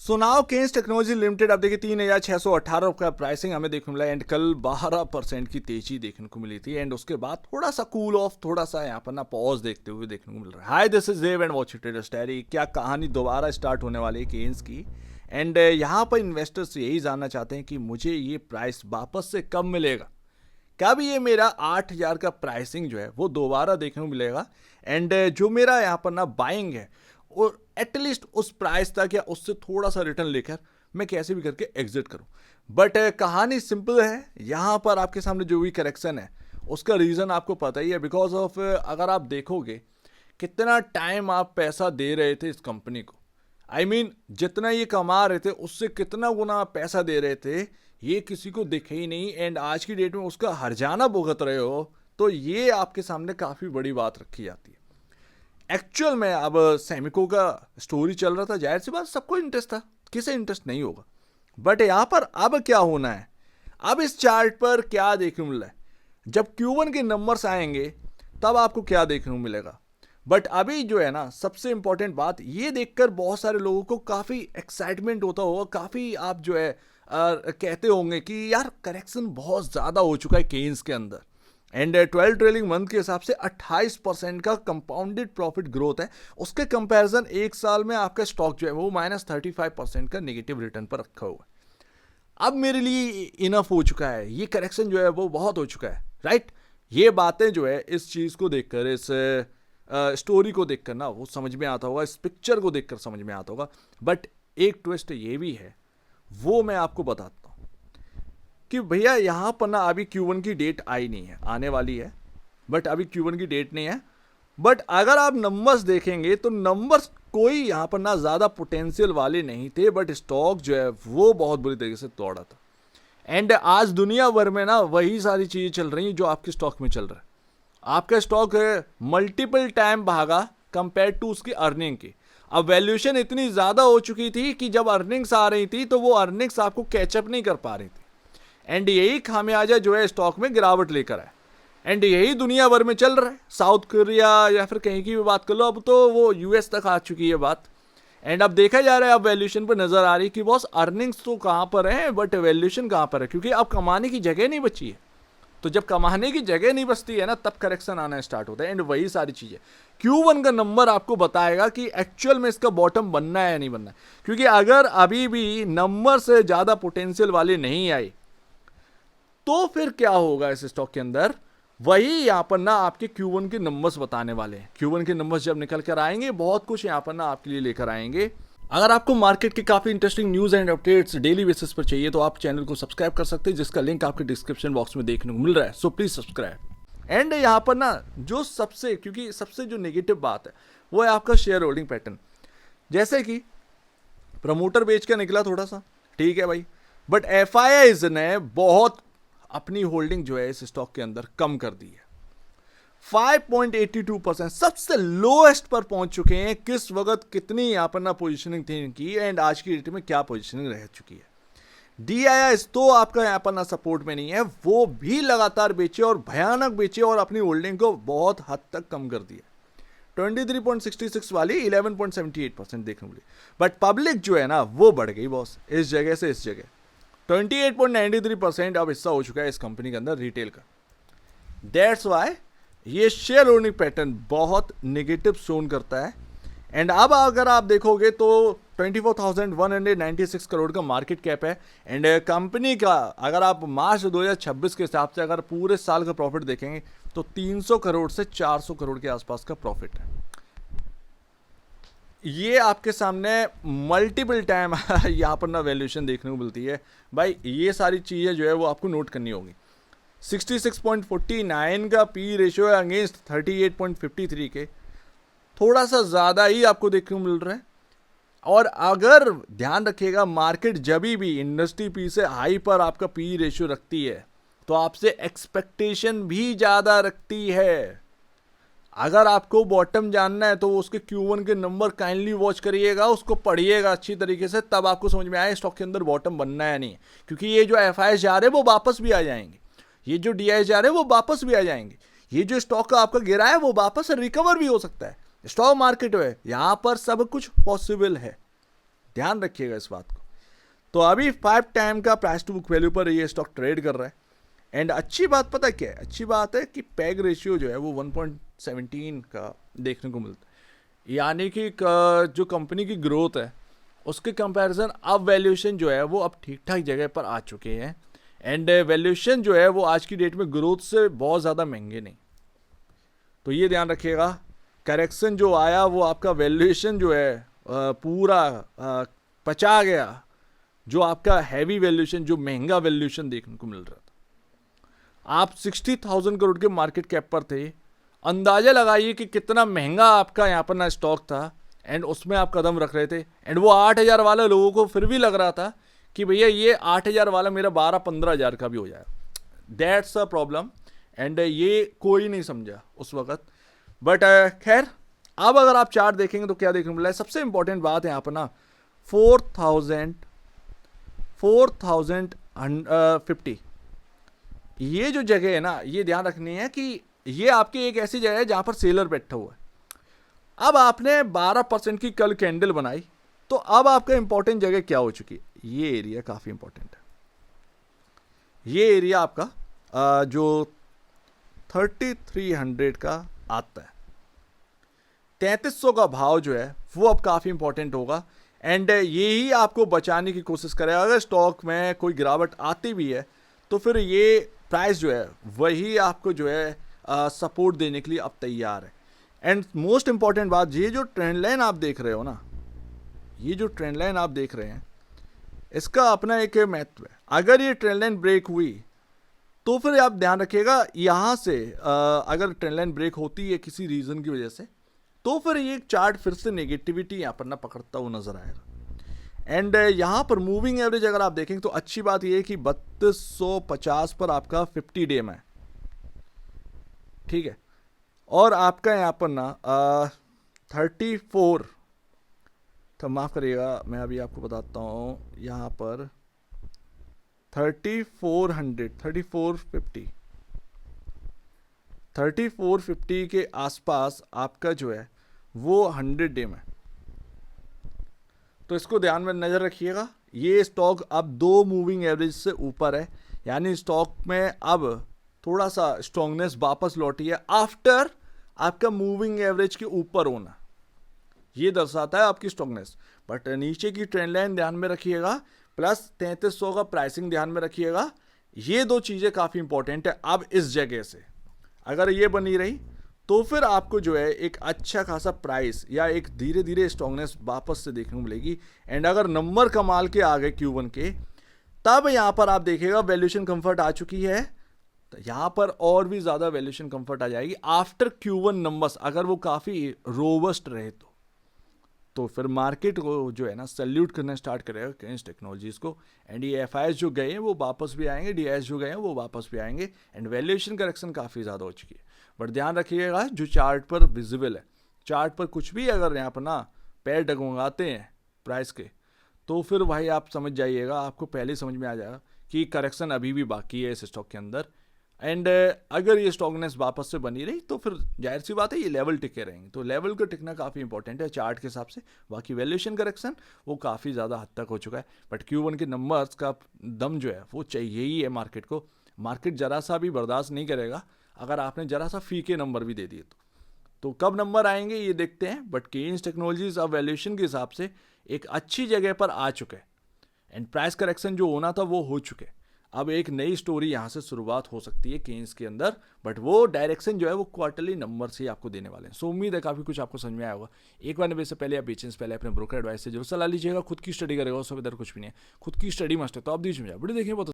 सुनाओ Keynes technology limited, अब देखिए 3,618 का प्राइसिंग हमें देखने को मिला एंड कल 12% की तेजी देखने को मिली थी एंड उसके बाद थोड़ा सा कूल ऑफ, थोड़ा सा यहाँ पर ना पॉज देखते हुए देखने को मिल रहा है। Hi this is Dev and watch trader story. क्या कहानी दोबारा स्टार्ट होने वाली है केन्स की एंड यहाँ पर इन्वेस्टर्स यही जानना चाहते हैं कि मुझे ये प्राइस वापस से कब मिलेगा, कब ये मेरा 8,000 का प्राइसिंग जो है वो दोबारा देखने को मिलेगा एंड जो मेरा यहाँ पर ना बाइंग है और एटलीस्ट उस प्राइस तक या उससे थोड़ा सा रिटर्न लेकर मैं कैसे भी करके एग्जिट करूं। बट कहानी सिंपल है, यहाँ पर आपके सामने जो भी करेक्शन है उसका रीज़न आपको पता ही है। बिकॉज ऑफ अगर आप देखोगे कितना टाइम आप पैसा दे रहे थे इस कंपनी को, आई मीन जितना ये कमा रहे थे उससे कितना गुना आप पैसा दे रहे थे, ये किसी को दिखे ही नहीं एंड आज की डेट में उसका हर्जाना भुगत रहे हो, तो ये आपके सामने काफ़ी बड़ी बात रखी जाती है। एक्चुअल में अब सैमिको का स्टोरी चल रहा था, जाहिर सी बात सबको इंटरेस्ट था, किसे इंटरेस्ट नहीं होगा। बट यहाँ पर अब क्या होना है, अब इस चार्ट पर क्या देखने को मिल रहा है, जब Q1 के नंबर्स आएंगे तब आपको क्या देखने को मिलेगा। बट अभी जो है ना सबसे इंपॉर्टेंट बात ये देखकर बहुत सारे लोगों को काफ़ी एक्साइटमेंट होता होगा, काफ़ी आप जो है कहते होंगे कि यार करेक्शन बहुत ज़्यादा हो चुका है केन्स के अंदर एंड 12 ट्रेलिंग मंथ के हिसाब से 28% का कंपाउंडेड प्रॉफिट ग्रोथ है। उसके कंपैरिजन एक साल में आपका स्टॉक जो है वो -35% का नेगेटिव रिटर्न पर रखा हुआ है। अब मेरे लिए इनफ हो चुका है, ये करेक्शन जो है वो बहुत हो चुका है, राइट। ये बातें जो है इस चीज़ को देखकर, इस स्टोरी को देखकर ना वो समझ में आता होगा, इस पिक्चर को देखकर समझ में आता होगा। बट एक ट्विस्ट ये भी है, वो मैं आपको बताता हूँ कि भैया यहाँ पर ना अभी Q1 की डेट आई नहीं है, आने वाली है बट अभी Q1 की डेट नहीं है। बट अगर आप नंबर्स देखेंगे तो नंबर्स कोई यहाँ पर ना ज़्यादा पोटेंशियल वाले नहीं थे, बट स्टॉक जो है वो बहुत बुरी तरीके से तोड़ा था एंड आज दुनिया भर में ना वही सारी चीज़ें चल रही हैं जो आपके स्टॉक में चल रहा है। आपका स्टॉक मल्टीपल टाइम भागा कंपेयर टू उसकी अर्निंग की। अब वैल्यूएशन इतनी ज़्यादा हो चुकी थी कि जब अर्निंग्स आ रही थी तो वो अर्निंग्स आपको कैचअप नहीं कर पा रही थी एंड यही खामियाजा जो है स्टॉक में गिरावट लेकर आए एंड यही दुनिया भर में चल रहा है। साउथ कोरिया या फिर कहीं की भी बात कर लो, अब तो वो यूएस तक आ चुकी है बात एंड अब देखा जा रहा है, अब वैल्यूएशन पर नजर आ रही है कि बॉस अर्निंग्स तो कहाँ पर है बट वैल्यूएशन कहाँ पर है, क्योंकि अब कमाने की जगह नहीं बची है। तो जब कमाने की जगह नहीं बचती है ना तब करेक्शन आना स्टार्ट होता है एंड वही सारी चीज़ें Q1 का नंबर आपको बताएगा कि एक्चुअल में इसका बॉटम बनना है या नहीं बनना है। क्योंकि अगर अभी भी नंबर से ज़्यादा पोटेंशियल वाले नहीं आए तो फिर क्या होगा इस स्टॉक के अंदर, वही यहाँ पर ना आपके Q1 के नंबर्स बताने वाले हैं। Q1 के नंबर्स जब निकल कर आएंगे बहुत कुछ यहाँ पर ना आपके लिए लेकर आएंगे। अगर आपको मार्केट के काफ़ी interesting news and updates daily basis पर चाहिए तो आप चैनल को सब्सक्राइब कर सकते हैं, जिसका लिंक आपके डिस्क्रिप्शन बॉक्स में देखने को मिल रहा है, सो प्लीज़ सब्सक्राइब। एंड यहाँ पर ना जो सबसे, क्योंकि सबसे जो नेगेटिव बात है वो है आपका शेयर होल्डिंग पैटर्न। जैसे कि प्रमोटर बेच के निकला थोड़ा सा, ठीक है भाई, बट FIIs ने बहुत अपनी होल्डिंग जो है इस स्टॉक के अंदर कम कर दी है। 5.82% सबसे लोएस्ट पर पहुंच चुके हैं। किस वक्त कितनी यहाँ पर ना पोजिशनिंग थी इनकी एंड आज की डेट में क्या पोजिशनिंग रह चुकी है। DIIs तो आपका यहाँ पर ना सपोर्ट में नहीं है, वो भी लगातार बेचे और भयानक बेचे और अपनी होल्डिंग को बहुत हद तक कम कर दिया। 23.66 वाली 11.78% देखने मिली, बट पब्लिक जो है ना वो बढ़ गई बॉस, इस जगह से इस जगह 28.93% अब हिस्सा हो चुका है इस कंपनी के अंदर रिटेल का। दैट्स वाई ये शेयर होल्डिंग पैटर्न बहुत नेगेटिव शोन करता है एंड अब अगर आप देखोगे तो 24,196 करोड़ का मार्केट कैप है एंड कंपनी का अगर आप मार्च 2026 के हिसाब से अगर पूरे साल का प्रॉफिट देखेंगे तो 300 करोड़ से 400 करोड़ के आसपास का प्रॉफिट है। ये आपके सामने मल्टीपल टाइम यहाँ पर ना वैल्यूएशन देखने को मिलती है भाई। ये सारी चीज़ें जो है वो आपको नोट करनी होगी। 66.49 का पी रेशियो है अगेंस्ट 38.53 के, थोड़ा सा ज़्यादा ही आपको देखने को मिल रहा है। और अगर ध्यान रखिएगा मार्केट जब भी इंडस्ट्री पी से हाई पर आपका पी रेशियो रखती है तो आपसे एक्सपेक्टेशन भी ज़्यादा रखती है। अगर आपको बॉटम जानना है तो उसके Q1 के नंबर काइंडली वॉच करिएगा, उसको पढ़िएगा अच्छी तरीके से, तब आपको समझ में आए स्टॉक के अंदर बॉटम बनना है नहीं। क्योंकि ये जो FIIs जा रहे हैं वो वापस भी आ जाएंगे, ये जो DIIs जा रहे हैं वो वापस भी आ जाएंगे, ये जो स्टॉक का आपका गिरा है वो वापस रिकवर भी हो सकता है। स्टॉक मार्केट है, यहाँ पर सब कुछ पॉसिबल है। ध्यान रखिएगा इस बात को। तो अभी 5 टाइम का प्राइस टू बुक वैल्यू पर ये स्टॉक ट्रेड कर रहा है। एंड अच्छी बात पता क्या है, अच्छी बात है कि पैग रेशियो जो है वो 1.17 का देखने को मिलता है, यानी कि जो कंपनी की ग्रोथ है उसके कंपैरिजन अब वैल्यूएशन जो है वो अब ठीक ठाक जगह पर आ चुके हैं। एंड वैल्यूएशन जो है वो आज की डेट में ग्रोथ से बहुत ज़्यादा महंगे नहीं, तो ये ध्यान रखिएगा। करेक्शन जो आया वो आपका वैल्यूएशन जो है पूरा पचा गया, जो आपका हैवी वैल्यूएशन, जो महंगा वैल्यूएशन देखने को मिल रहा था। आप 60,000 करोड़ के मार्केट कैप पर थे, अंदाजा लगाइए कि कितना महंगा आपका यहाँ पर ना स्टॉक था, एंड उसमें आप कदम रख रहे थे। एंड वो 8,000 वाला लोगों को फिर भी लग रहा था कि भैया ये 8,000 वाला मेरा 12-15,000 का भी हो जाएगा। दैट्स अ प्रॉब्लम, एंड ये कोई नहीं समझा उस वक्त। बट खैर, अब अगर आप चार्ट देखेंगे तो क्या देखने को मिला है, सबसे इंपॉर्टेंट बात है यहाँ पर ना 4,050, ये जो जगह है ना, ये ध्यान रखनी है कि ये आपकी एक ऐसी जगह है जहाँ पर सेलर बैठा हुआ है। अब आपने 12% की कल कैंडल बनाई, तो अब आपका इंपॉर्टेंट जगह क्या हो चुकी है, ये एरिया काफ़ी इंपॉर्टेंट है। ये एरिया आपका जो 3300 का आता है, 3300 का भाव जो है वो अब काफ़ी इंपॉर्टेंट होगा। एंड यही आपको बचाने की कोशिश करेगा। अगर स्टॉक में कोई गिरावट आती भी है तो फिर ये प्राइस जो है वही आपको जो है सपोर्ट देने के लिए अब तैयार है। एंड मोस्ट इंपॉर्टेंट बात, ये जो ट्रेंड लाइन आप देख रहे हो ना, ये जो ट्रेंड लाइन आप देख रहे हैं, इसका अपना एक महत्व है। अगर ये ट्रेंड लाइन ब्रेक हुई तो फिर आप ध्यान रखिएगा, यहाँ से अगर ट्रेंड लाइन ब्रेक होती है किसी रीज़न की वजह से, तो फिर ये चार्ट फिर से नेगेटिविटी यहाँ पर ना पकड़ता हुआ नजर आएगा। एंड यहाँ पर मूविंग एवरेज अगर आप देखेंगे तो अच्छी बात ये है कि 3250 पर आपका 50 डे में, ठीक है, और आपका यहाँ पर ना 34, तो माफ़ करिएगा मैं अभी आपको बताता हूँ, यहाँ पर 3450 के आसपास आपका जो है वो 100 डे में, तो इसको ध्यान में नज़र रखिएगा। ये स्टॉक अब 2 मूविंग एवरेज से ऊपर है, यानी स्टॉक में अब थोड़ा सा स्ट्रॉन्गनेस वापस लौटी है आफ्टर आपका मूविंग एवरेज के ऊपर होना, ये दर्शाता है आपकी स्ट्रॉन्गनेस। बट नीचे की ट्रेंड लाइन ध्यान में रखिएगा, प्लस 3300 का प्राइसिंग ध्यान में रखिएगा। ये 2 चीज़ें काफ़ी इंपॉर्टेंट है। अब इस जगह से अगर ये बनी रही तो फिर आपको जो है एक अच्छा खासा प्राइस या एक धीरे धीरे स्ट्रॉन्गनेस वापस से देखने को मिलेगी। एंड अगर नंबर कमाल के आ गए Q1 के, तब यहाँ पर आप देखिएगा वैल्यूएशन कंफर्ट आ चुकी है, तो यहाँ पर और भी ज़्यादा वैल्यूएशन कंफर्ट आ जाएगी आफ्टर Q1 नंबर्स। अगर वो काफ़ी रोबस्ट रहे तो फिर मार्केट को जो है ना सैल्यूट करना स्टार्ट करेगा केन्स टेक्नोलॉजीज़ को। एंड ये एफआईएस जो गए हैं वो वापस भी आएंगे, डीआईएस जो गए हैं वो वापस भी आएंगे। एंड वैल्यूएशन करेक्शन काफ़ी ज़्यादा हो चुकी है। बट ध्यान रखिएगा जो चार्ट पर विजिबल है, चार्ट पर कुछ भी अगर यहाँ पर ना पैर डगमगाते हैं प्राइस के, तो फिर भाई आप समझ जाइएगा, आपको पहले समझ में आ जाएगा कि करेक्शन अभी भी बाकी है इस स्टॉक के अंदर। एंड अगर ये स्ट्रॉन्गनेस वापस से बनी रही तो फिर जाहिर सी बात है ये लेवल टिके रहेंगे। तो लेवल का टिकना काफ़ी इंपॉर्टेंट है चार्ट के हिसाब से। बाकी वैल्यूएशन करेक्शन वो काफ़ी ज़्यादा हद तक हो चुका है, बट Q1 के नंबर्स का दम जो है वो चाहिए ही है मार्केट को। मार्केट ज़रा सा भी बर्दाश्त नहीं करेगा अगर आपने ज़रा सा फीके नंबर भी दे दिए तो कब नंबर आएंगे ये देखते हैं। बट केन्स टेक्नोलॉजीज अब वैल्यूएशन के हिसाब से एक अच्छी जगह पर आ चुके हैं, एंड प्राइस करेक्शन जो होना था वो हो चुके। अब एक नई स्टोरी यहाँ से शुरुआत हो सकती है केन्स के अंदर, बट वो डायरेक्शन जो है वो क्वार्टरली नंबर से ही आपको देने वाले हैं। सो उम्मीद है काफ़ी कुछ आपको समझ में आया होगा। एक बार निवेश से पहले या बेचने से पहले अपने ब्रोकर एडवाइस से जरूर सलाह लीजिएगा। खुद की स्टडी करेगा, उससे बेहतर कुछ भी नहीं है। खुद की स्टडी मस्ट है, तो आप दीजिए मुझे वीडियो देखिए बहुत